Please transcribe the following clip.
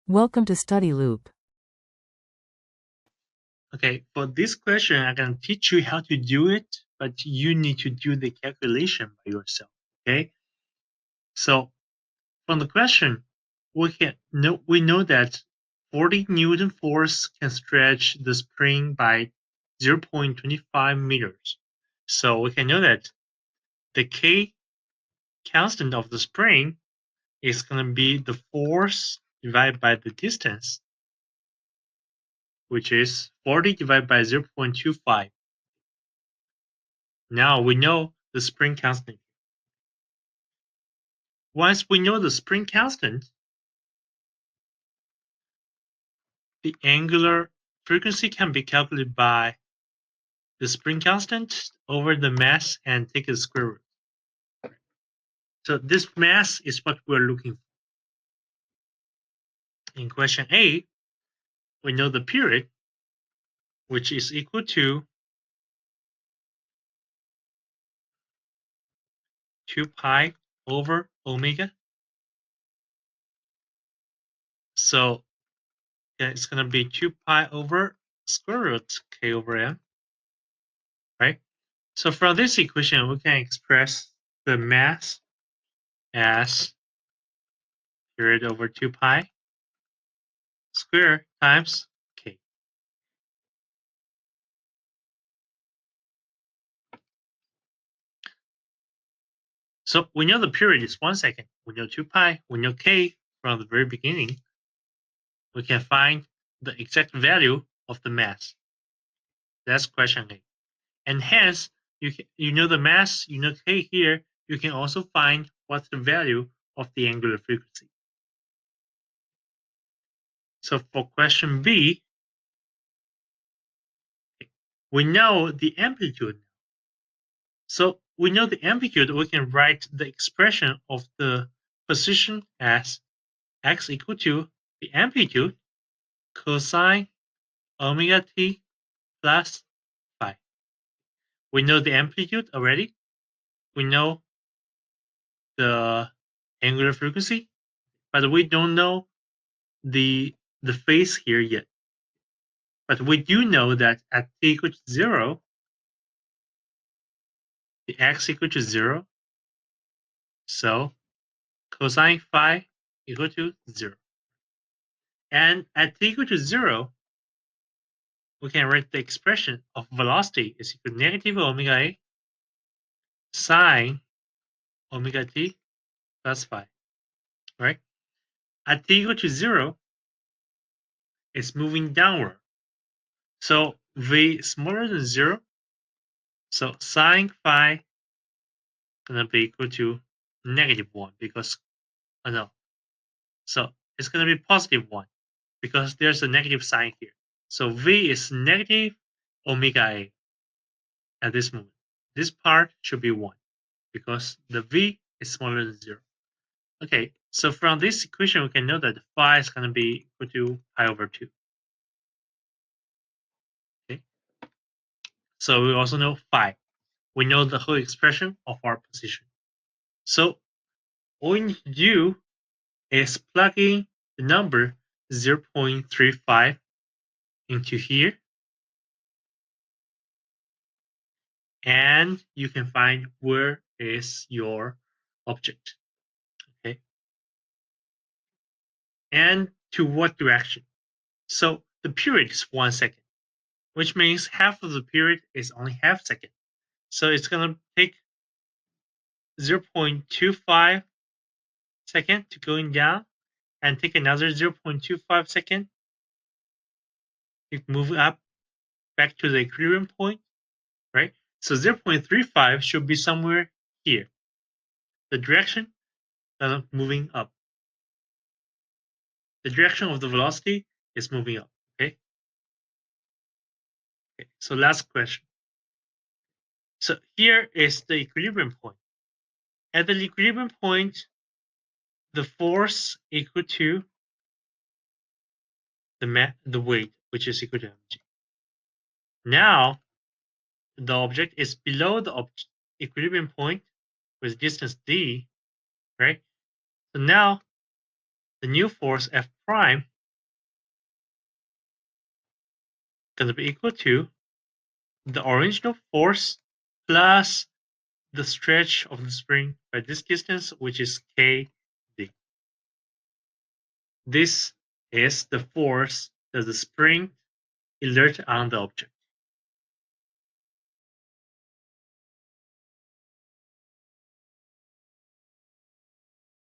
Welcome to Study Loop. Okay, for this question, I can teach you how to do it, but you need to do the calculation by yourself. Okay, so from the question, we know that 40 Newton force can stretch the spring by 0.25 meters. So we can know that the K constant of the spring is going to be the force divided by the distance, which is 40 divided by 0.25. Now we know the spring constant. Once we know the spring constant, the angular frequency can be calculated by the spring constant over the mass and take the square root. So this mass is what we're looking for. In question A, we know the period, which is equal to 2 pi over omega. So it's going to be 2 pi over square root k over m, right? So from this equation, we can express the mass as period over 2 pi square times k. So we know the period is 1 second. We know 2 pi. We know k from the very beginning. We can find the exact value of the mass. That's question A. And hence, you know the mass, you know k here. You can also find what's the value of the angular frequency. So for question B, we know the amplitude. So we know the amplitude. We can write the expression of the position as x equal to the amplitude cosine omega t plus phi. We know the amplitude already. We know the angular frequency, but we don't know the phase here yet. But we do know that at t equal to 0, the x equal to 0, so cosine phi equal to 0. And at t equal to 0, we can write the expression of velocity is equal to negative omega a sine omega t plus phi, right? At t equal to 0, it's moving downward. So v smaller than 0, so sine phi gonna be equal to -1 because, oh no, so it's gonna be +1 because there's a negative sign here. So v is negative omega a at this moment. This part should be 1 because the v is smaller than 0. Okay, so from this equation, we can know that phi is gonna be equal to pi over 2. Okay, so we also know phi. We know the whole expression of our position. So all we need to do is plug in the number 0.35 into here, and you can find where is your object. Okay, and to what direction. So the period is 1 second, which means half of the period is only half second. So it's gonna take 0.25 second to going down, and take another 0.25 second to move up back to the equilibrium point, right? So 0.35 should be somewhere here. The direction moving up. The direction of the velocity is moving up, okay? Okay, so last question. So here is the equilibrium point. At the equilibrium point, the force equal to the weight, which is equal to mg. Now, the object is below the equilibrium point with distance d, right? So now the new force F prime going to be equal to the original force plus the stretch of the spring by this distance, which is kd. This is the force that the spring exerts on the object.